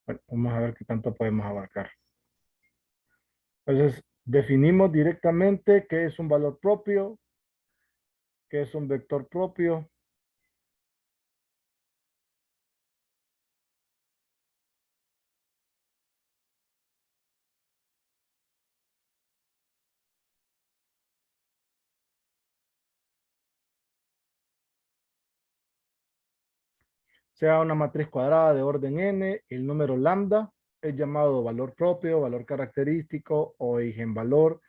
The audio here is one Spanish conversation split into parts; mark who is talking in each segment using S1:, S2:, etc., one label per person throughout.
S1: Bueno, vamos a ver qué tanto podemos abarcar. Entonces, definimos directamente qué es un valor propio, qué es un vector propio. Sea una matriz cuadrada de orden n, el número lambda es llamado valor propio, valor característico o eigenvalor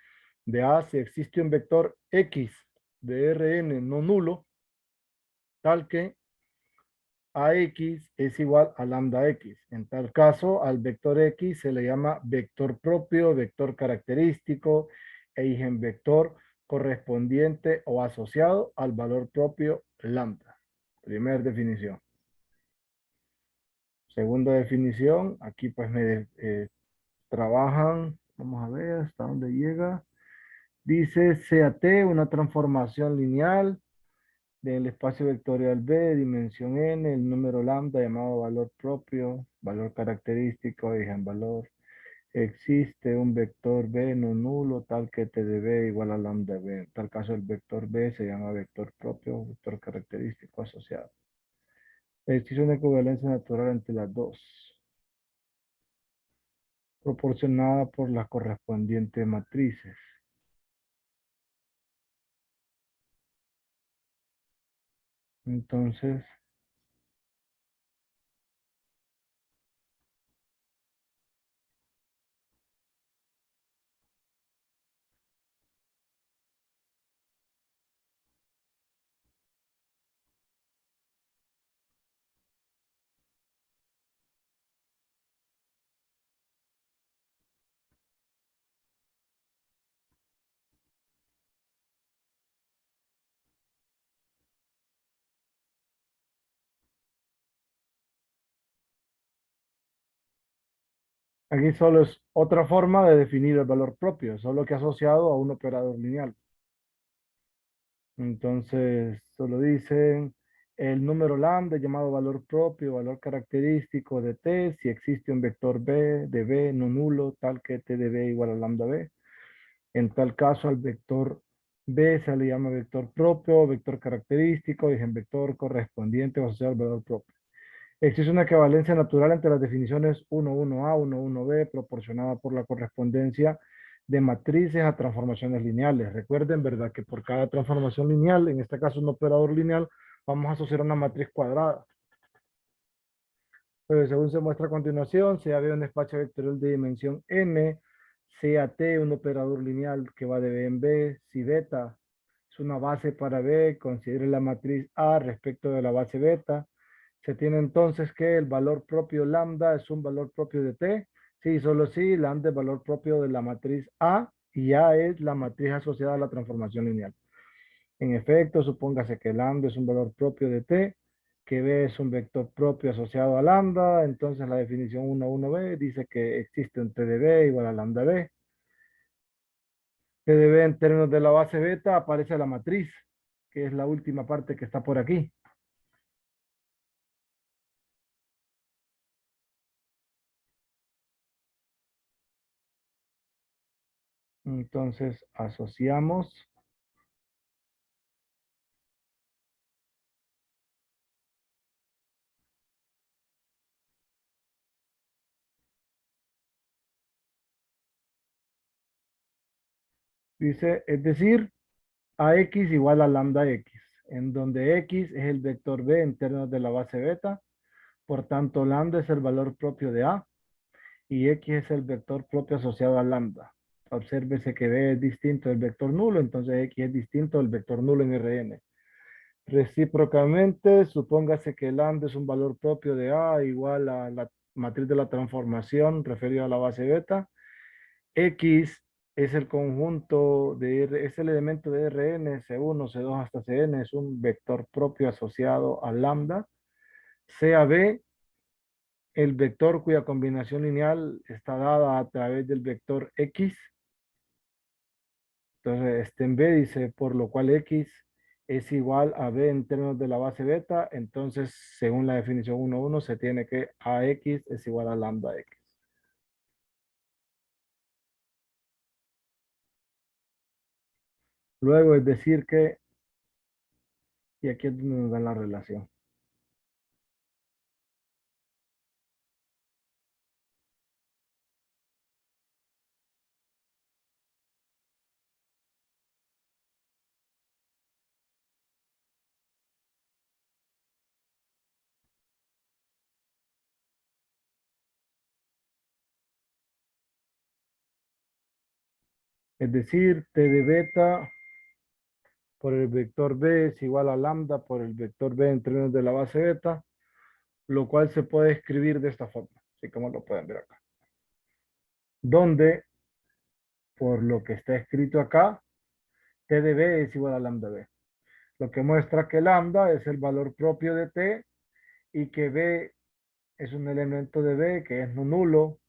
S1: de A si existe un vector X de Rn no nulo, tal que AX es igual a lambda X. En tal caso, al vector X se le llama vector propio, vector característico e eigenvector correspondiente o asociado al valor propio lambda. Primera definición. Segunda definición, aquí pues me trabajan, vamos a ver hasta dónde llega. Dice CAT, una transformación lineal del espacio vectorial B de dimensión n, el número lambda llamado valor propio, valor característico, eigenvalor. Existe un vector B no nulo tal que T de B igual a lambda B. En tal caso el vector B se llama vector propio, vector característico asociado. Existe una equivalencia natural entre las dos, proporcionada por las correspondientes matrices. Entonces, aquí solo es otra forma de definir el valor propio, solo que asociado a un operador lineal. Entonces, solo dicen el número lambda llamado valor propio, valor característico de T, si existe un vector B de B no nulo, tal que T de B igual a lambda B. En tal caso, al vector B se le llama vector propio, vector característico, y en vector correspondiente o asociado al valor propio. Existe una equivalencia natural entre las definiciones 1,1a, 1,1b, proporcionada por la correspondencia de matrices a transformaciones lineales. Recuerden, ¿verdad?, que por cada transformación lineal, en este caso un operador lineal, vamos a asociar una matriz cuadrada. Pero según se muestra a continuación, si había un espacio vectorial de dimensión n, CAT, un operador lineal que va de B en B, si beta es una base para B, considere la matriz A respecto de la base beta. Se tiene entonces que el valor propio lambda es un valor propio de T. Sí, solo sí, lambda es valor propio de la matriz A y A es la matriz asociada a la transformación lineal. En efecto, supóngase que lambda es un valor propio de T, que B es un vector propio asociado a lambda, entonces la definición 1,1b dice que existe un T de B igual a lambda B. T de B en términos de la base beta aparece la matriz, que es la última parte que está por aquí. Entonces asociamos. Dice, es decir, AX igual a lambda X, en donde X es el vector B en términos de la base beta, por tanto lambda es el valor propio de A y X es el vector propio asociado a lambda. Obsérvese que B es distinto del vector nulo, entonces X es distinto del vector nulo en Rn. Recíprocamente, supóngase que lambda es un valor propio de A igual a la matriz de la transformación referida a la base beta. X es el conjunto es el elemento de Rn, C1, C2 hasta Cn, es un vector propio asociado a lambda. CAB, el vector cuya combinación lineal está dada a través del vector X. Entonces, este en B dice, por lo cual X es igual a B en términos de la base beta, entonces según la definición 1.1 se tiene que AX es igual a lambda X. Luego es decir que, y aquí es donde nos dan la relación. Es decir, T de beta por el vector B es igual a lambda por el vector B en términos de la base beta, lo cual se puede escribir de esta forma, así como lo pueden ver acá. Donde, por lo que está escrito acá, T de B es igual a lambda B. Lo que muestra que lambda es el valor propio de T y que B es un elemento de B que es no nulo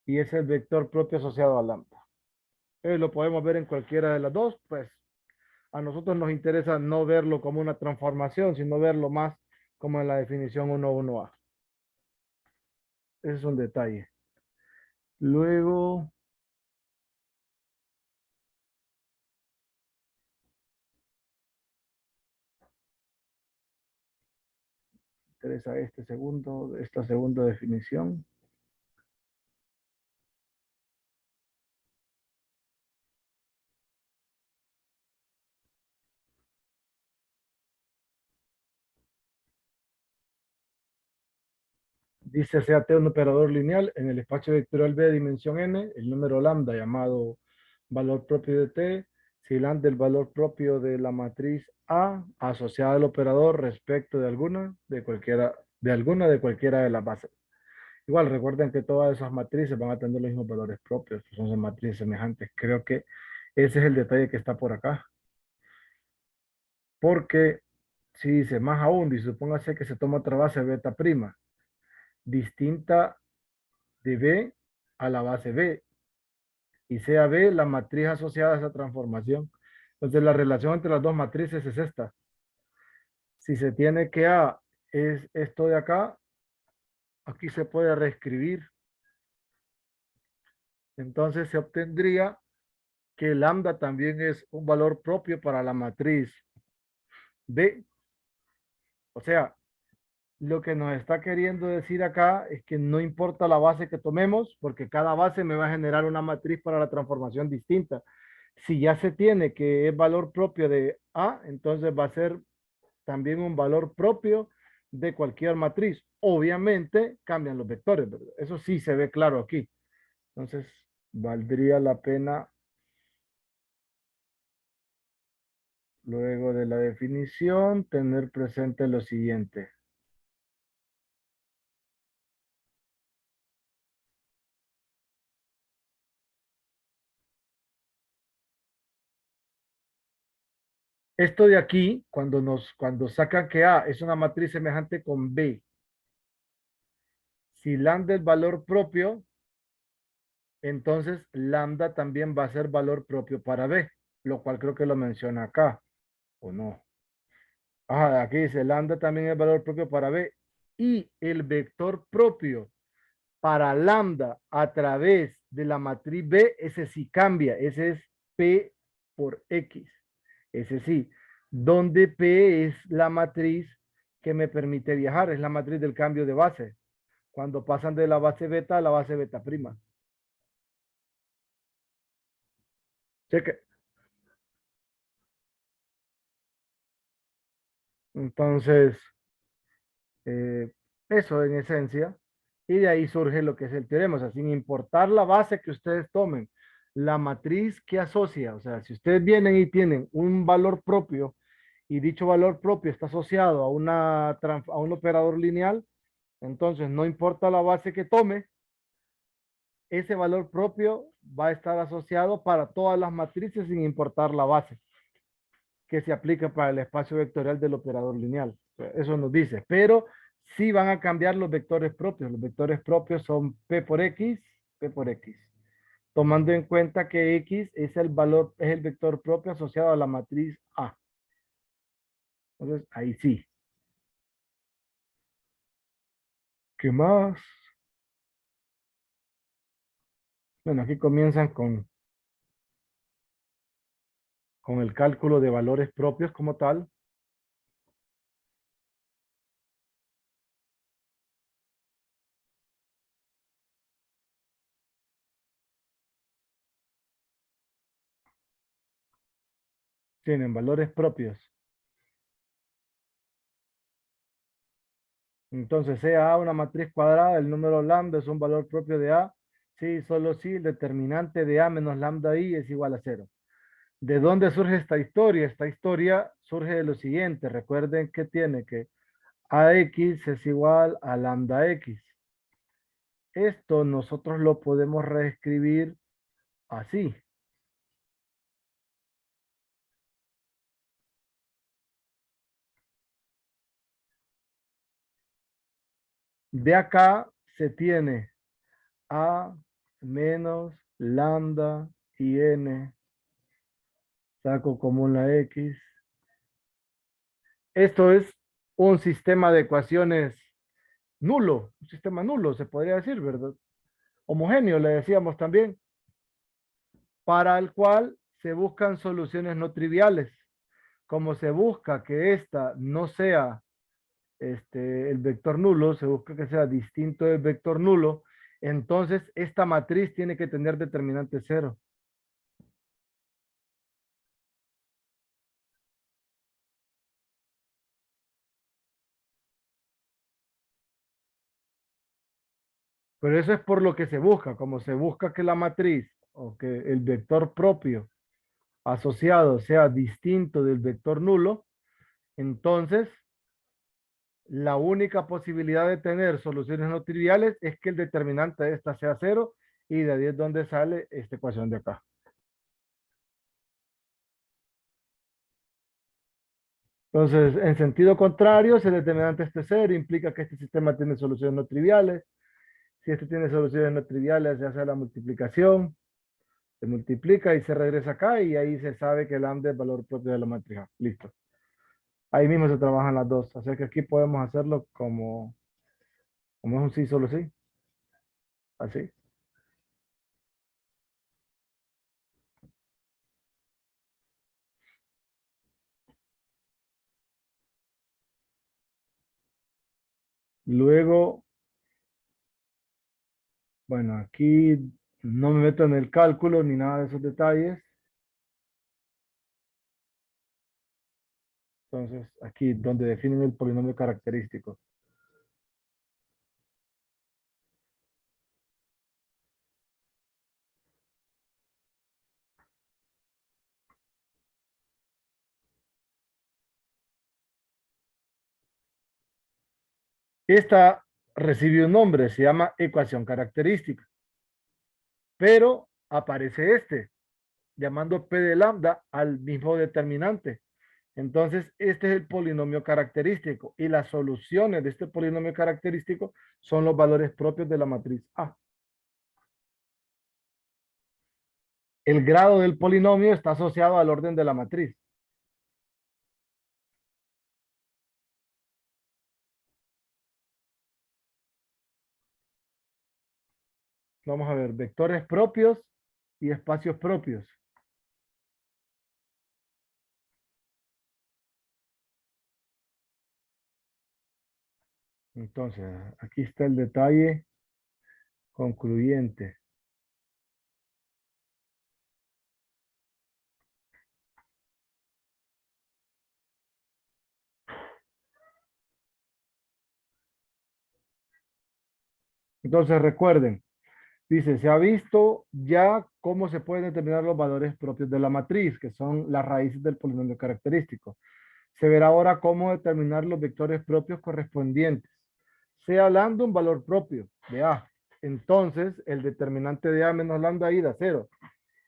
S1: y es el vector propio asociado a lambda. Lo podemos ver en cualquiera de las dos, pues a nosotros nos interesa no verlo como una transformación, sino verlo más como en la definición 1.1a. Ese es un detalle. Luego, interesa esta segunda definición. Dice sea T un operador lineal en el espacio vectorial B de dimensión n, el número lambda llamado valor propio de T, si lambda el valor propio de la matriz A asociada al operador respecto de alguna de cualquiera de las bases. Igual recuerden que todas esas matrices van a tener los mismos valores propios, pues son matrices semejantes. Creo que ese es el detalle que está por acá. Porque si dice más aún, y supóngase que se toma otra base beta prima, distinta de B a la base B, y sea B la matriz asociada a esa transformación. Entonces la relación entre las dos matrices es esta. Si se tiene que A es esto de acá, aquí se puede reescribir. Entonces se obtendría que lambda también es un valor propio para la matriz B. O sea, lo que nos está queriendo decir acá es que no importa la base que tomemos, porque cada base me va a generar una matriz para la transformación distinta. Si ya se tiene que es valor propio de A, entonces va a ser también un valor propio de cualquier matriz. Obviamente cambian los vectores, ¿verdad? Eso sí se ve claro aquí. Entonces, valdría la pena, luego de la definición, tener presente lo siguiente. Esto de aquí, cuando sacan que A es una matriz semejante con B, si lambda es valor propio, entonces lambda también va a ser valor propio para B, lo cual creo que lo menciona acá, ¿o no? Ah, aquí dice lambda también es valor propio para B y el vector propio para lambda a través de la matriz B, ese sí cambia, ese es P por X, ese sí, donde P es la matriz que me permite viajar, es la matriz del cambio de base, cuando pasan de la base beta a la base beta prima. Cheque. Entonces, eh, eso en esencia, y de ahí surge lo que es el teorema, o sea, sin importar la base que ustedes tomen, la matriz que asocia, o sea, si ustedes vienen y tienen un valor propio y dicho valor propio está asociado a, a un operador lineal, entonces no importa la base que tome, ese valor propio va a estar asociado para todas las matrices sin importar la base que se aplica para el espacio vectorial del operador lineal. Eso nos dice, pero sí van a cambiar los vectores propios. Los vectores propios son P por X, tomando en cuenta que X es el valor, es el vector propio asociado a la matriz A. Entonces, ahí sí. ¿Qué más? Bueno, aquí comienzan con el cálculo de valores propios como tal. Tienen valores propios. Entonces, sea A una matriz cuadrada, el número lambda es un valor propio de A. Sí, solo si el determinante de A menos lambda I es igual a cero. ¿De dónde surge esta historia? Esta historia surge de lo siguiente. Recuerden que tiene que AX es igual a lambda X. Esto nosotros lo podemos reescribir así. De acá se tiene A menos lambda y N. Saco común la X. Esto es un sistema de ecuaciones nulo, un sistema nulo, se podría decir, ¿verdad? Homogéneo, le decíamos también, para el cual se buscan soluciones no triviales. Como se busca que esta no sea el vector nulo, se busca que sea distinto del vector nulo, entonces esta matriz tiene que tener determinante cero. Pero eso es por lo que se busca, como se busca que la matriz o que el vector propio asociado sea distinto del vector nulo, entonces la única posibilidad de tener soluciones no triviales es que el determinante de esta sea cero y de ahí es donde sale esta ecuación de acá. Entonces, en sentido contrario, si el determinante este cero implica que este sistema tiene soluciones no triviales. Si este tiene soluciones no triviales, se hace la multiplicación, se multiplica y se regresa acá y ahí se sabe que lambda es el valor propio de la matriz A. Listo. Ahí mismo se trabajan las dos. Así que aquí podemos hacerlo como es un sí, solo sí. Así. Luego, bueno, aquí no me meto en el cálculo ni nada de esos detalles. Entonces, aquí donde definen el polinomio característico. Esta recibe un nombre, se llama ecuación característica, pero aparece llamando P de lambda al mismo determinante. Entonces, este es el polinomio característico y las soluciones de este polinomio característico son los valores propios de la matriz A. El grado del polinomio está asociado al orden de la matriz. Vamos a ver, vectores propios y espacios propios. Entonces, aquí está el detalle concluyente. Entonces, recuerden, dice, se ha visto ya cómo se pueden determinar los valores propios de la matriz, que son las raíces del polinomio característico. Se verá ahora cómo determinar los vectores propios correspondientes. Sea lambda un valor propio de A. Entonces, el determinante de A menos lambda I da cero.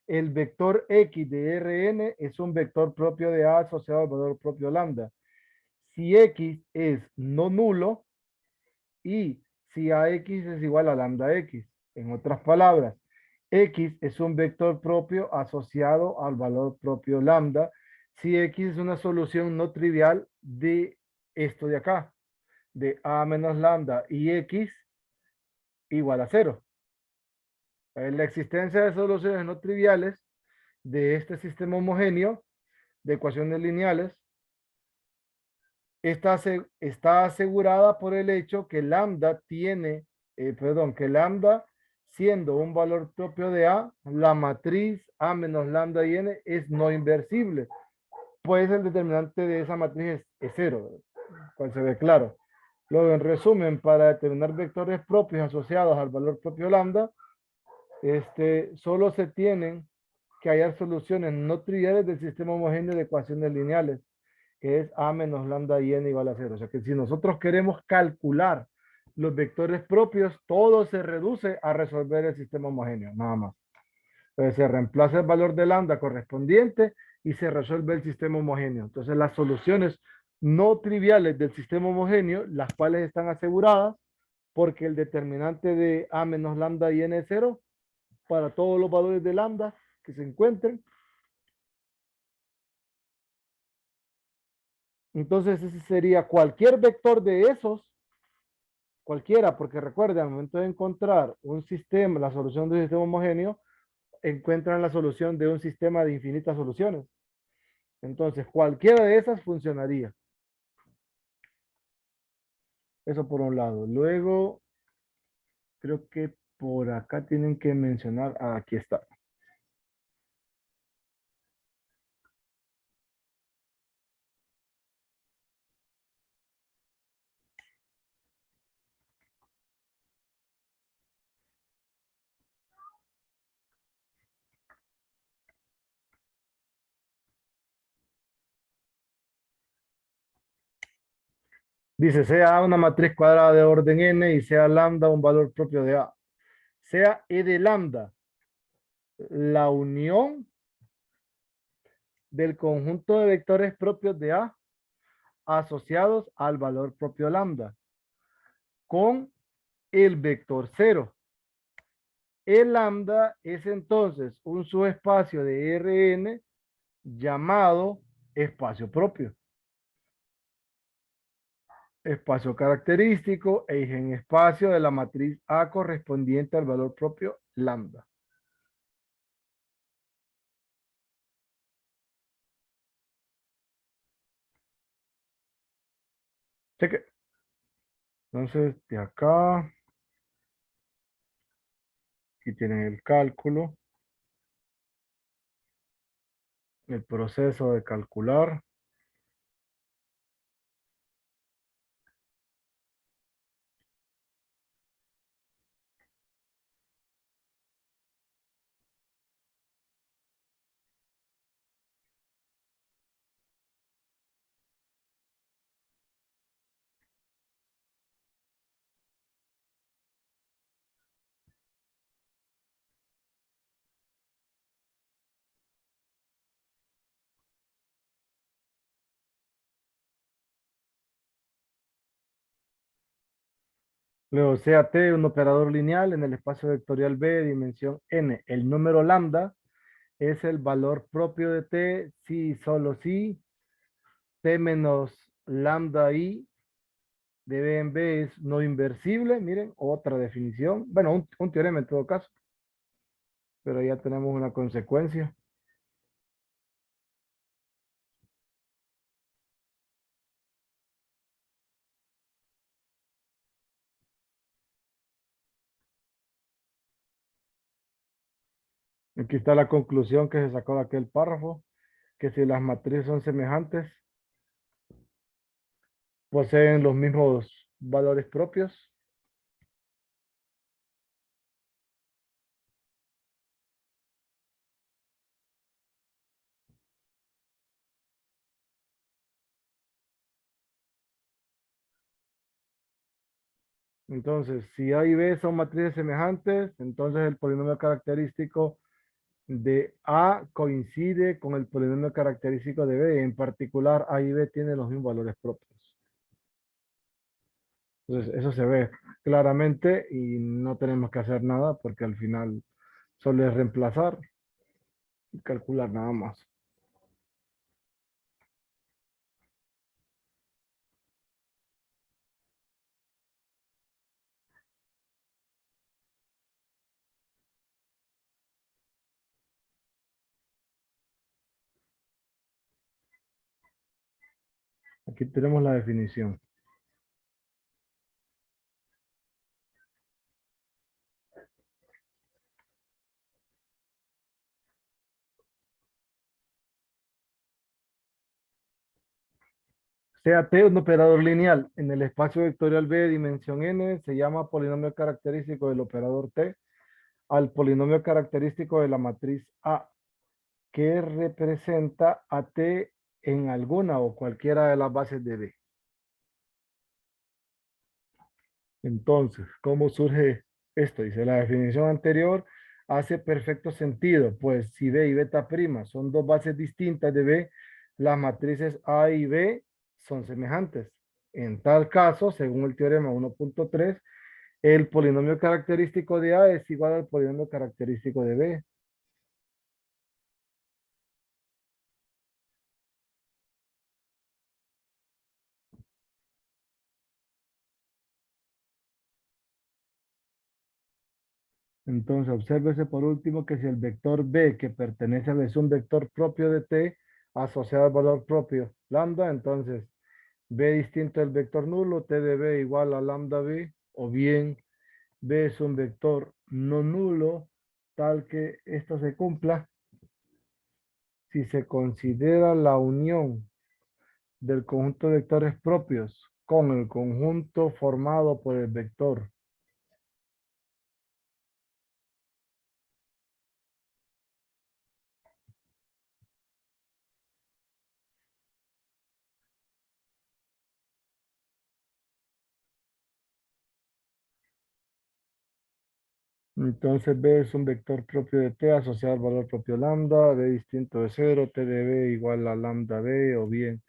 S1: El vector X de Rn es un vector propio de A asociado al valor propio lambda. Si X es no nulo y si AX es igual a lambda X. En otras palabras, X es un vector propio asociado al valor propio lambda si X es una solución no trivial de esto de acá, de A menos lambda y X igual a cero. La existencia de soluciones no triviales de este sistema homogéneo de ecuaciones lineales está asegurada por el hecho que lambda que lambda siendo un valor propio de A, la matriz A menos lambda y n es no inversible, pues el determinante de esa matriz es cero, cual se ve claro. Luego, en resumen, para determinar vectores propios asociados al valor propio lambda, solo se tienen que hallar soluciones no triviales del sistema homogéneo de ecuaciones lineales, que es A menos lambda y n igual a cero. O sea que si nosotros queremos calcular los vectores propios, todo se reduce a resolver el sistema homogéneo, nada más. Entonces se reemplaza el valor de lambda correspondiente y se resuelve el sistema homogéneo. Entonces las soluciones no triviales del sistema homogéneo, las cuales están aseguradas porque el determinante de A menos lambda y n es cero para todos los valores de lambda que se encuentren. Entonces ese sería cualquier vector de esos, cualquiera, porque recuerden, al momento de encontrar un sistema, la solución de un sistema homogéneo, encuentran la solución de un sistema de infinitas soluciones. Entonces, cualquiera de esas funcionaría. Eso por un lado. Luego, creo que por acá tienen que mencionar, aquí está. Dice, sea A una matriz cuadrada de orden n y sea lambda un valor propio de A. Sea E de lambda la unión del conjunto de vectores propios de A asociados al valor propio lambda con el vector cero. El lambda es entonces un subespacio de Rn llamado espacio propio, espacio característico e eigenespacio de la matriz A correspondiente al valor propio lambda. Cheque. Entonces, de acá, aquí tienen el cálculo, el proceso de calcular. Luego, sea T un operador lineal en el espacio vectorial B de dimensión n. El número lambda es el valor propio de T si solo si T menos lambda I de B en B es no inversible. Miren, otra definición. Bueno, un teorema en todo caso, pero ya tenemos una consecuencia. Aquí está la conclusión que se sacó de aquel párrafo, que si las matrices son semejantes, poseen los mismos valores propios. Entonces, si A y B son matrices semejantes, entonces el polinomio característico de A coincide con el polinomio característico de B. En particular, A y B tienen los mismos valores propios. Entonces, eso se ve claramente y no tenemos que hacer nada porque al final solo es reemplazar y calcular nada más. Aquí tenemos la definición. Sea T un operador lineal en el espacio vectorial B de dimensión n, se llama polinomio característico del operador T al polinomio característico de la matriz A, que representa a T en alguna o cualquiera de las bases de B. Entonces, ¿cómo surge esto? Dice, la definición anterior hace perfecto sentido, pues si B y beta prima son dos bases distintas de B, las matrices A y B son semejantes. En tal caso, según el teorema 1.3, el polinomio característico de A es igual al polinomio característico de B. Entonces, obsérvese por último que si el vector B que pertenece a B es un vector propio de T asociado al valor propio lambda, entonces B distinto del vector nulo, T de B igual a lambda B, o bien B es un vector no nulo, tal que esto se cumpla si se considera la unión del conjunto de vectores propios con el conjunto formado por el vector. Entonces B es un vector propio de T asociado al valor propio lambda, B distinto de cero, T de B igual a lambda B, o bien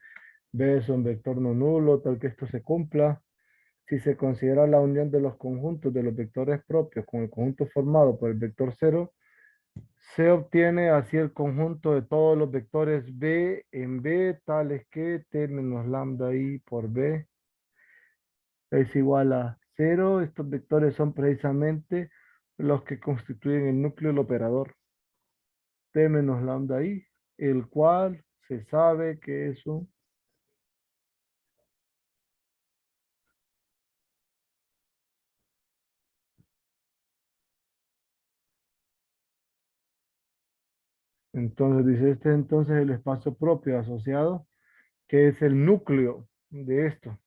S1: B es un vector no nulo, tal que esto se cumpla si se considera la unión de los conjuntos de los vectores propios con el conjunto formado por el vector cero, se obtiene así el conjunto de todos los vectores B en B, tales que T menos lambda I por B es igual a cero. Estos vectores son precisamente los que constituyen el núcleo del operador T menos lambda I, el cual se sabe que es un... Entonces dice, este es entonces el espacio propio asociado, que es el núcleo de esto.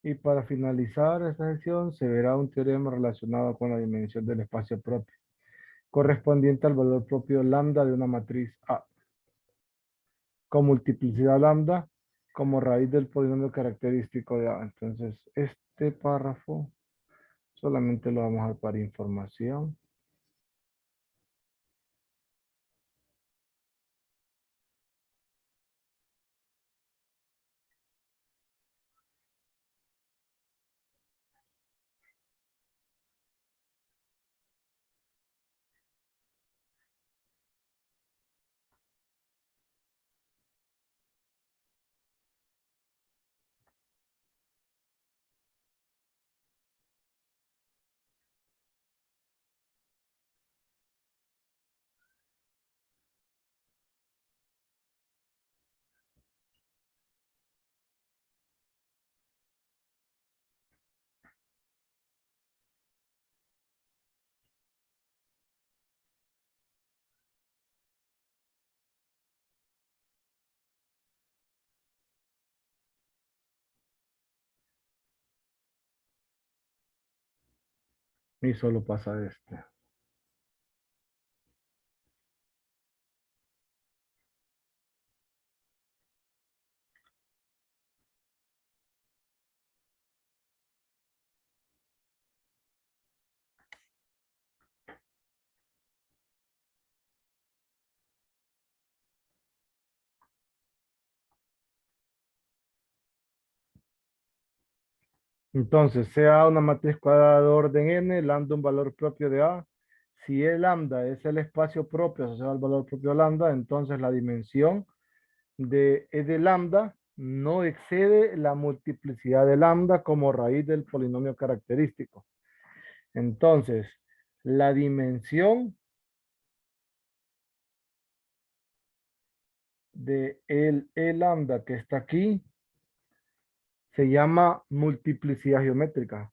S1: Y para finalizar esta sesión se verá un teorema relacionado con la dimensión del espacio propio, correspondiente al valor propio lambda de una matriz A, con multiplicidad lambda como raíz del polinomio característico de A. Entonces, este párrafo solamente lo vamos a dar para información. Y solo pasa este. Entonces, sea una matriz cuadrada de orden n, lambda un valor propio de A. Si el lambda es el espacio propio asociado al valor propio lambda, entonces la dimensión de E de lambda no excede la multiplicidad de lambda como raíz del polinomio característico. Entonces, la dimensión de el E lambda que está aquí se llama multiplicidad geométrica.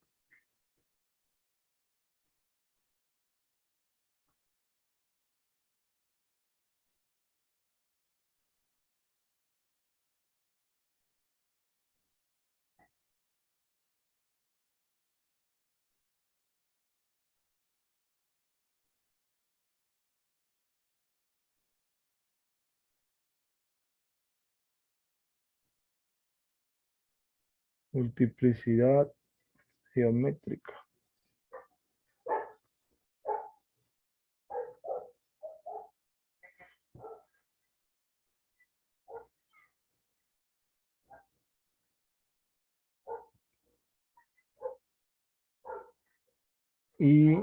S1: Multiplicidad geométrica. Y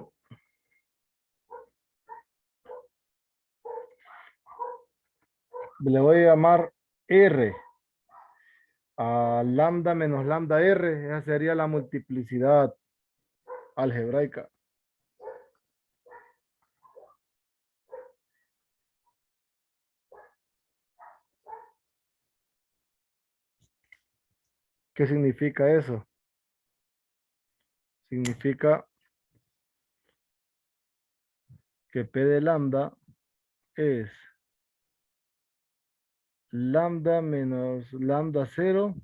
S1: le voy a llamar R a lambda menos lambda R. Esa sería la multiplicidad algebraica. ¿Qué significa eso? Significa que P de lambda es lambda menos lambda cero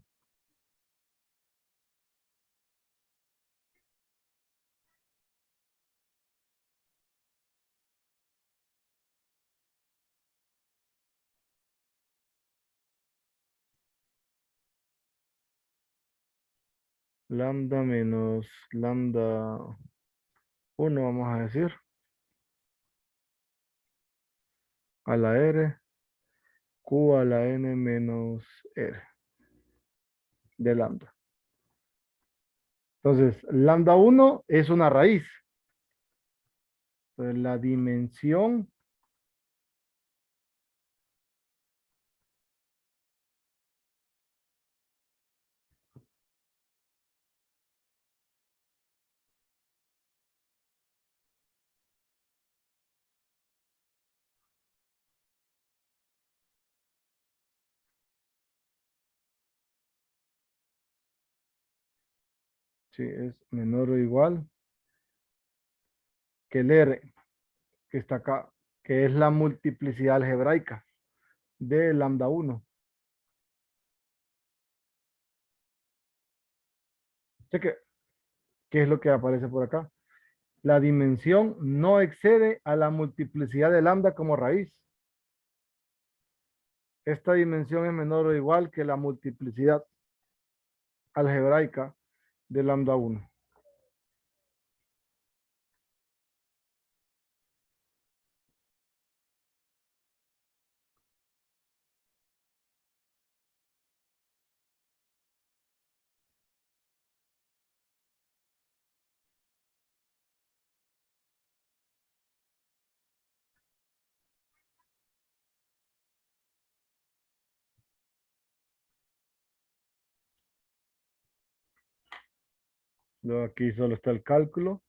S1: lambda menos lambda uno vamos a decir, a la R, Q a la N menos R de lambda. Entonces, lambda uno es una raíz. Entonces, la dimensión sí, es menor o igual que el R, que está acá, que es la multiplicidad algebraica de lambda uno. Cheque, ¿qué es lo que aparece por acá? La dimensión no excede a la multiplicidad de lambda como raíz. Esta dimensión es menor o igual que la multiplicidad algebraica de lambda uno. Luego aquí solo está el cálculo.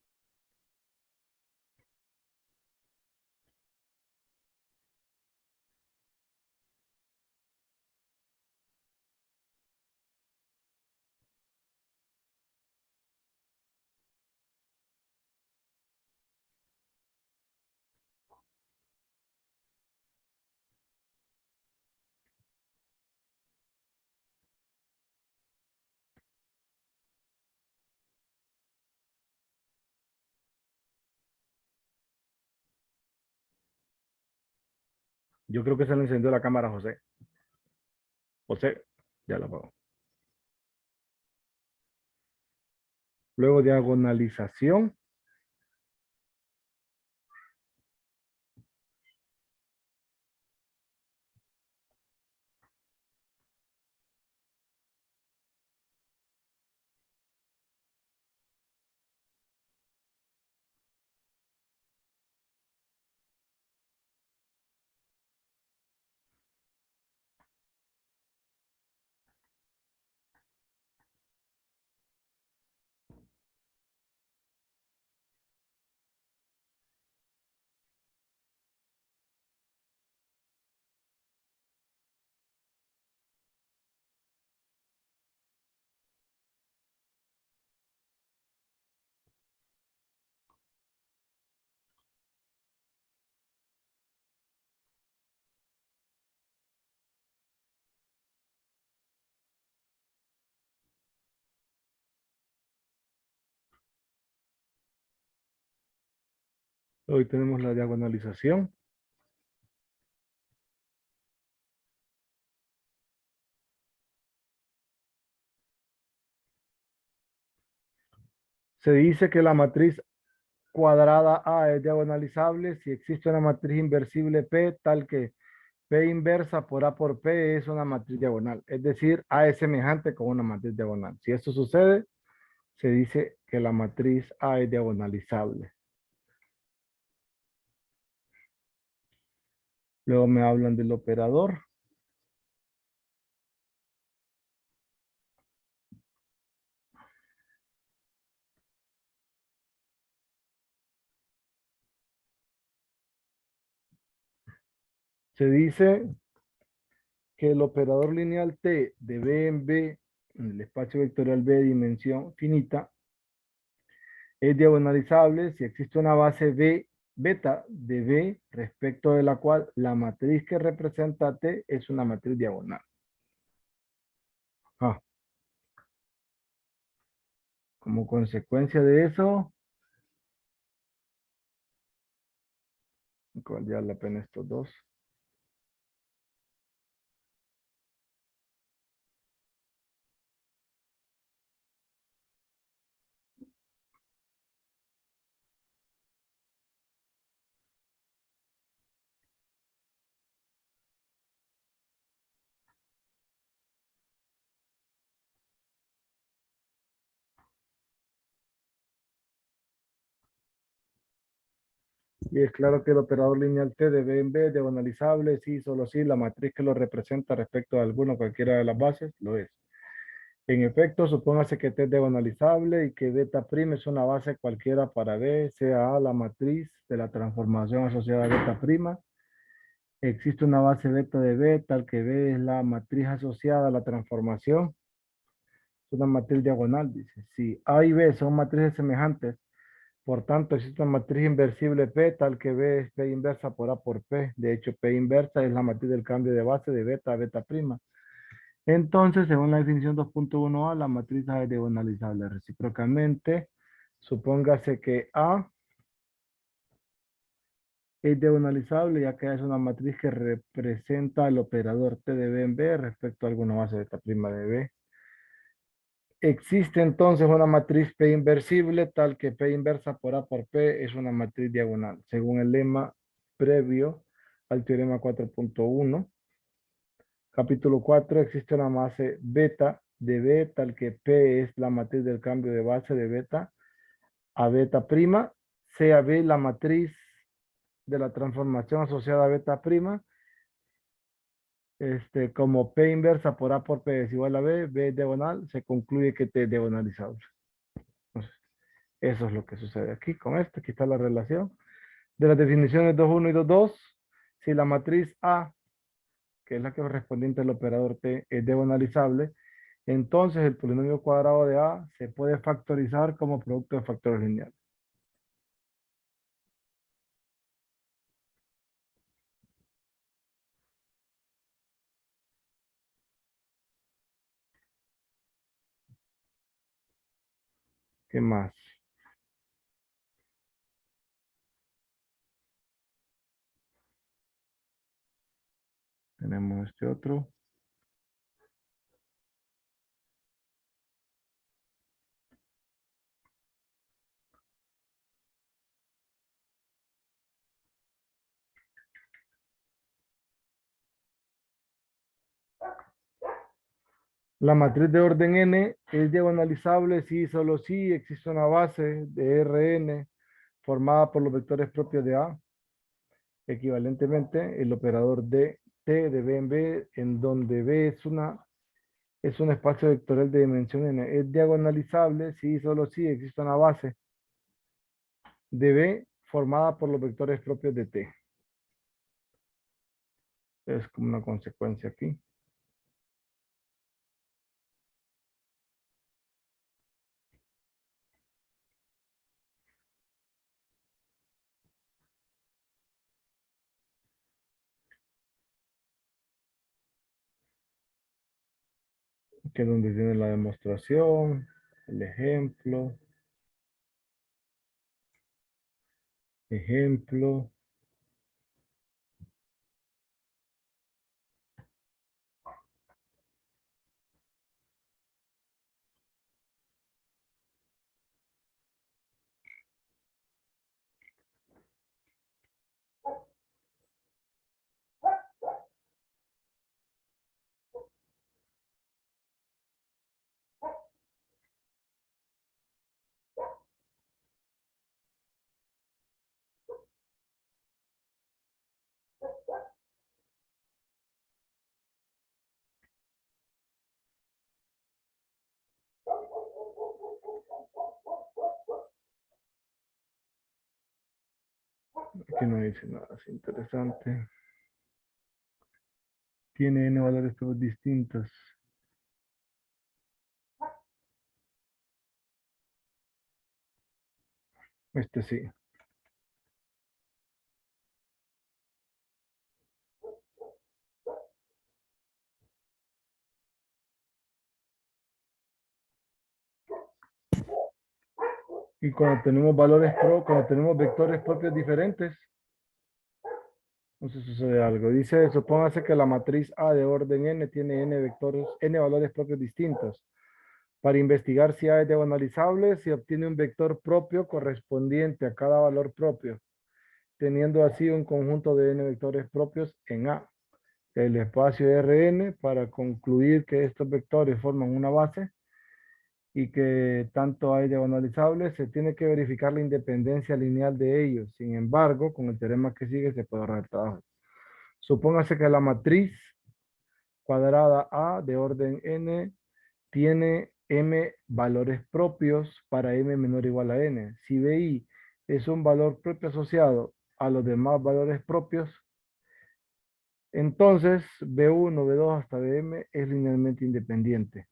S1: Yo creo que se le encendió la cámara a José. José, ya la apagó. Luego diagonalización. Hoy tenemos la diagonalización. Se dice que la matriz cuadrada A es diagonalizable si existe una matriz inversible P tal que P inversa por A por P es una matriz diagonal. Es decir, A es semejante con una matriz diagonal. Si esto sucede, se dice que la matriz A es diagonalizable. Luego me hablan del operador. Se dice que el operador lineal T de B en B, en el espacio vectorial B de dimensión finita, es diagonalizable si existe una base B beta de B respecto de la cual la matriz que representa T es una matriz diagonal. Ah, como consecuencia de eso, ¿cuál ya la pena estos dos? Y es claro que el operador lineal T de B en B es diagonalizable si solo si la matriz que lo representa respecto a alguna o cualquiera de las bases lo es. En efecto, supóngase que T es diagonalizable y que beta prima es una base cualquiera para B, sea A la matriz de la transformación asociada a beta prima. Existe una base beta de B, tal que B es la matriz asociada a la transformación. Es una matriz diagonal, dice. Si A y B son matrices semejantes, por tanto existe una matriz inversible P, tal que B es P inversa por A por P. De hecho, P inversa es la matriz del cambio de base de beta a beta prima. Entonces, según la definición 2.1a, la matriz A es diagonalizable. Recíprocamente, supóngase que A es diagonalizable ya que es una matriz que representa el operador T de B en B respecto a alguna base beta prima de B. Existe entonces una matriz P inversible tal que P inversa por A por P es una matriz diagonal, según el lema previo al teorema 4.1. Capítulo 4, existe una base beta de B tal que P es la matriz del cambio de base de beta a beta prima, sea B la matriz de la transformación asociada a beta prima, como P inversa por A por P es igual a B, B es diagonal, se concluye que T es diagonalizable. Entonces, eso es lo que sucede aquí con esto. Aquí está la relación de las definiciones 2.1 y 2.2. Si la matriz A, que es la que es correspondiente al operador T, es diagonalizable, entonces el polinomio cuadrado de A se puede factorizar como producto de factores lineales. ¿Qué más? Tenemos este otro. La matriz de orden n es diagonalizable si solo si existe una base de Rn formada por los vectores propios de A. Equivalentemente, el operador de T de B en B, en donde B es un espacio vectorial de dimensión n, es diagonalizable si solo si existe una base de B formada por los vectores propios de T. Es como una consecuencia aquí. Que es donde tiene la demostración, el ejemplo. Ejemplo, aquí no dice nada, es interesante. Tiene n valores todos distintos. Este sí. Y cuando tenemos cuando tenemos vectores propios diferentes, no sé si sucede algo. Dice, supóngase que la matriz A de orden n tiene n vectores, n valores propios distintos. Para investigar si A es diagonalizable, se obtiene un vector propio correspondiente a cada valor propio, teniendo así un conjunto de n vectores propios en A. El espacio Rn, para concluir que estos vectores forman una base y que tanto hay diagonalizables, se tiene que verificar la independencia lineal de ellos. Sin embargo, con el teorema que sigue se puede ahorrar el trabajo. Supóngase que la matriz cuadrada A de orden n tiene m valores propios para m menor o igual a n. Si BI es un valor propio asociado a los demás valores propios, entonces B1, B2 hasta Bm es linealmente independiente.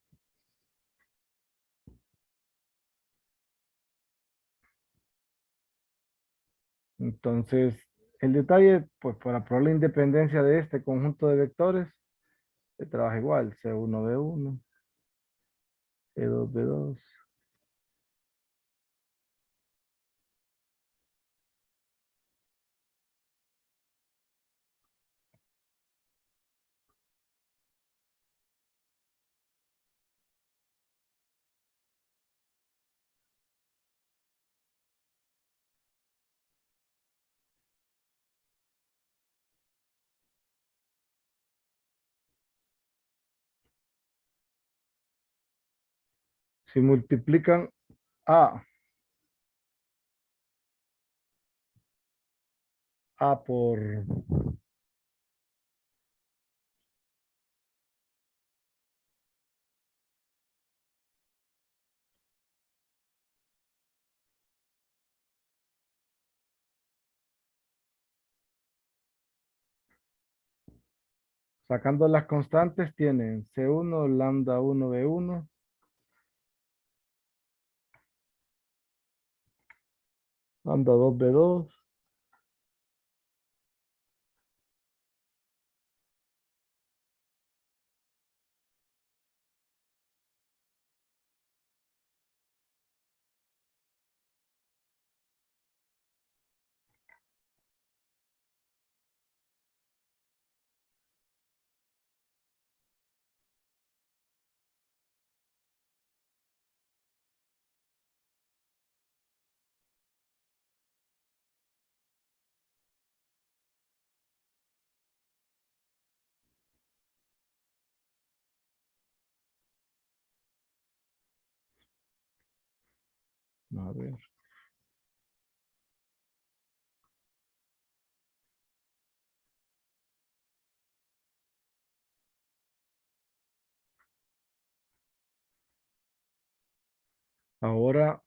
S1: Entonces, el detalle, pues para probar la independencia de este conjunto de vectores, se trabaja igual, C1, B1, C2, B2. Si multiplican A, A por sacando las constantes, tienen C1, lambda 1, B1, lambda 2, B2. A ver, ahora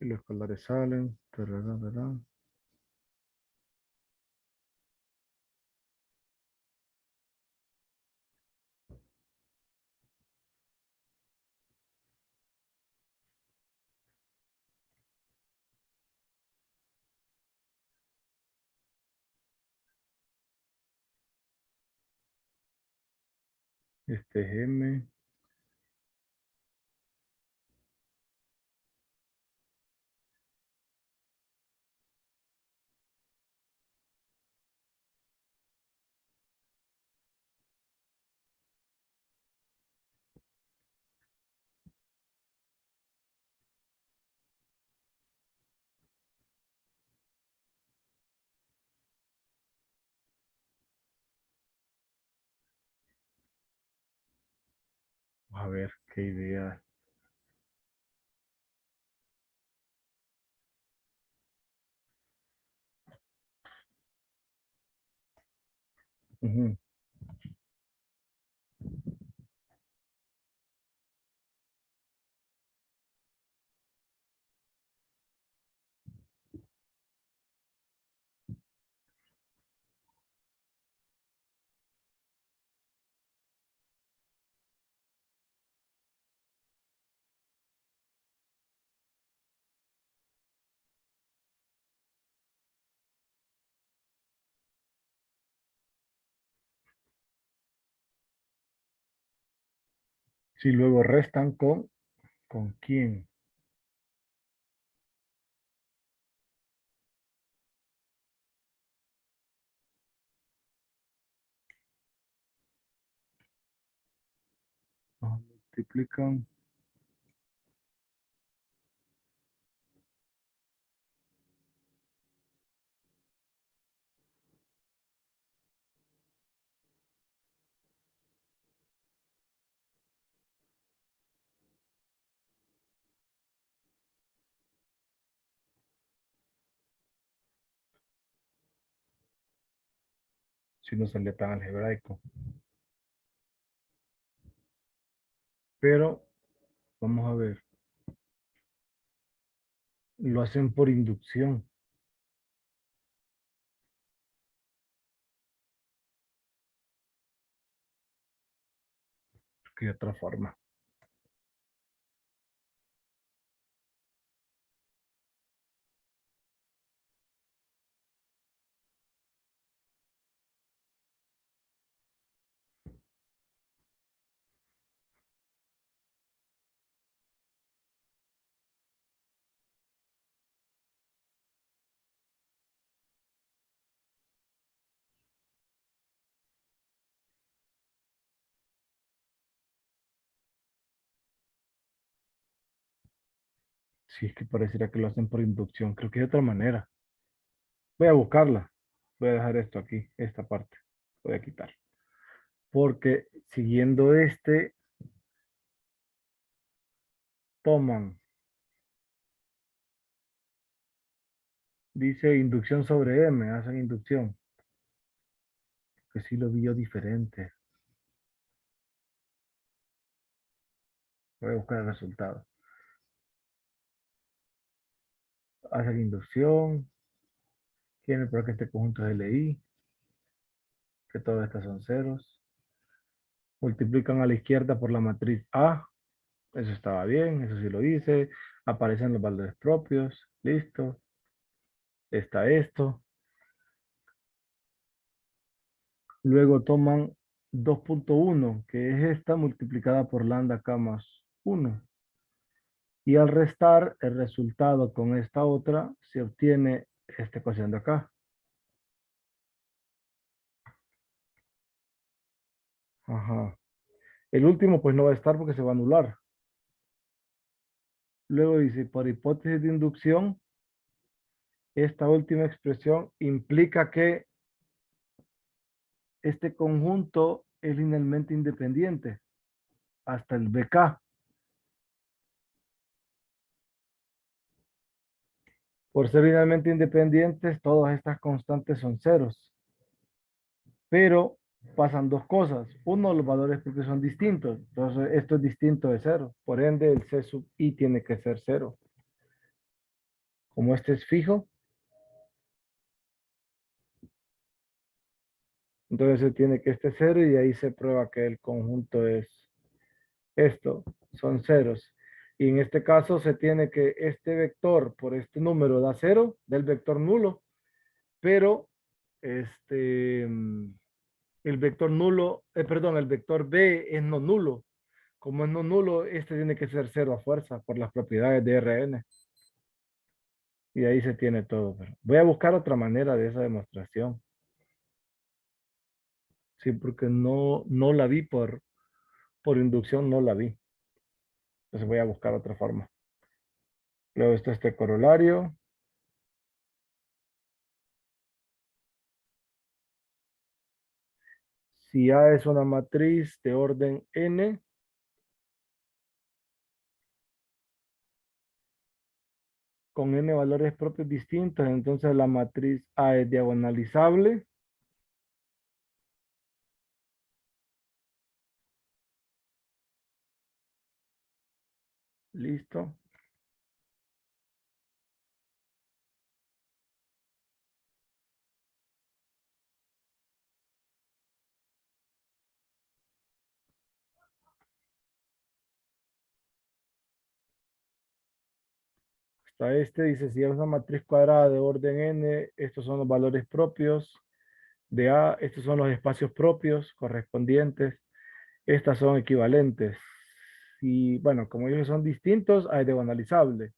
S1: y los colores salen. Tarará, tarará. Este es M. A ver, qué idea. Ujú. Si luego restan ¿con quién? Ah, multiplican. Si no salía tan algebraico. Pero, vamos a ver. Lo hacen por inducción. Que de otra forma. Si es que pareciera que lo hacen por inducción. Creo que de otra manera. Voy a buscarla. Voy a dejar esto aquí, esta parte. Voy a quitar. Porque siguiendo este, toman, dice inducción sobre M, hacen inducción. Que sí lo vi yo diferente. Voy a buscar el resultado. Hacen inducción. Quieren para que este conjunto es LI, que todas estas son ceros. Multiplican a la izquierda por la matriz A. Eso estaba bien, eso sí lo hice. Aparecen los valores propios. Listo. Está esto. Luego toman 2.1, que es esta multiplicada por lambda K más 1. Y al restar el resultado con esta otra, se obtiene esta ecuación de acá. Ajá. El último pues no va a estar porque se va a anular. Luego dice, por hipótesis de inducción, esta última expresión implica que este conjunto es linealmente independiente hasta el BK. Por ser linealmente independientes, todas estas constantes son ceros. Pero pasan dos cosas. Uno, los valores propios son distintos. Entonces, esto es distinto de cero. Por ende, el C sub I tiene que ser cero. Como este es fijo, entonces se tiene que este cero y ahí se prueba que el conjunto es esto. Son ceros. Y en este caso se tiene que este vector por este número da cero del vector nulo, pero este, El vector nulo, perdón, el vector B es no nulo. Como es no nulo, este tiene que ser cero a fuerza por las propiedades de Rn. Y ahí se tiene todo. Pero voy a buscar otra manera de esa demostración. Sí, porque no la vi por inducción, no la vi. Entonces voy a buscar otra forma. Luego está este corolario. Si A es una matriz de orden n, con n valores propios distintos, entonces la matriz A es diagonalizable. Listo. Está este, dice, si es una matriz cuadrada de orden n, estos son los valores propios de A, estos son los espacios propios correspondientes, estas son equivalentes. Y bueno, como ellos son distintos, A es diagonalizable.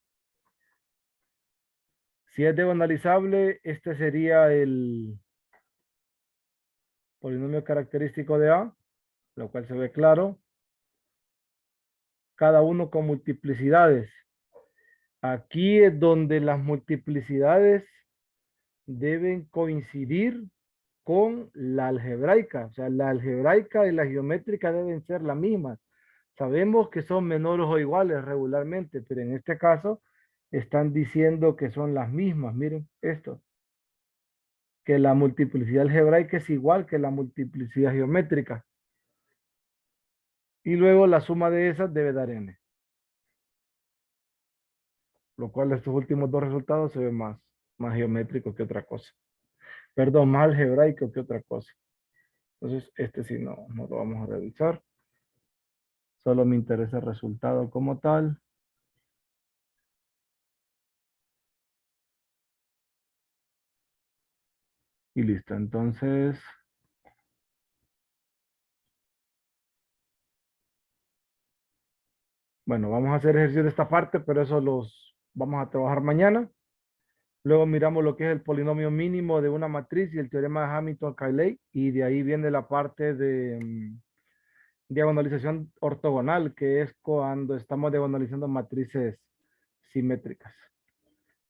S1: Si es diagonalizable, este sería el polinomio característico de A, lo cual se ve claro. Cada uno con multiplicidades. Aquí es donde las multiplicidades deben coincidir con la algebraica. O sea, la algebraica y la geométrica deben ser las mismas. Sabemos que son menores o iguales regularmente, pero en este caso están diciendo que son las mismas. Miren esto, que la multiplicidad algebraica es igual que la multiplicidad geométrica. Y luego la suma de esas debe dar n. Lo cual estos últimos dos resultados se ven más geométricos que otra cosa. Perdón, más algebraico que otra cosa. Entonces, este sí no lo vamos a revisar. Solo me interesa el resultado como tal. Y listo. Entonces, bueno, vamos a hacer ejercicio de esta parte, pero eso los vamos a trabajar mañana. Luego miramos lo que es el polinomio mínimo de una matriz y el teorema de Hamilton-Cayley. Y de ahí viene la parte de diagonalización ortogonal, que es cuando estamos diagonalizando matrices simétricas.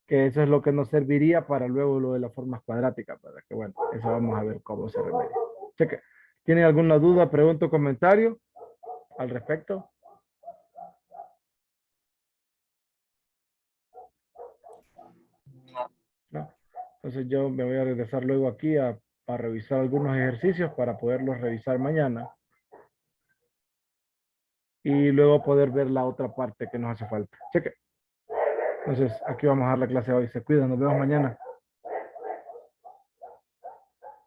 S1: Que eso es lo que nos serviría para luego lo de las formas cuadráticas, para que bueno, eso vamos a ver cómo se remedia. Cheque. ¿Tienen alguna duda, pregunta o comentario al respecto? No. Entonces yo me voy a regresar luego aquí a revisar algunos ejercicios para poderlos revisar mañana y luego poder ver la otra parte que nos hace falta. Cheque. Entonces aquí vamos a dar la clase hoy. Se cuidan, nos vemos mañana.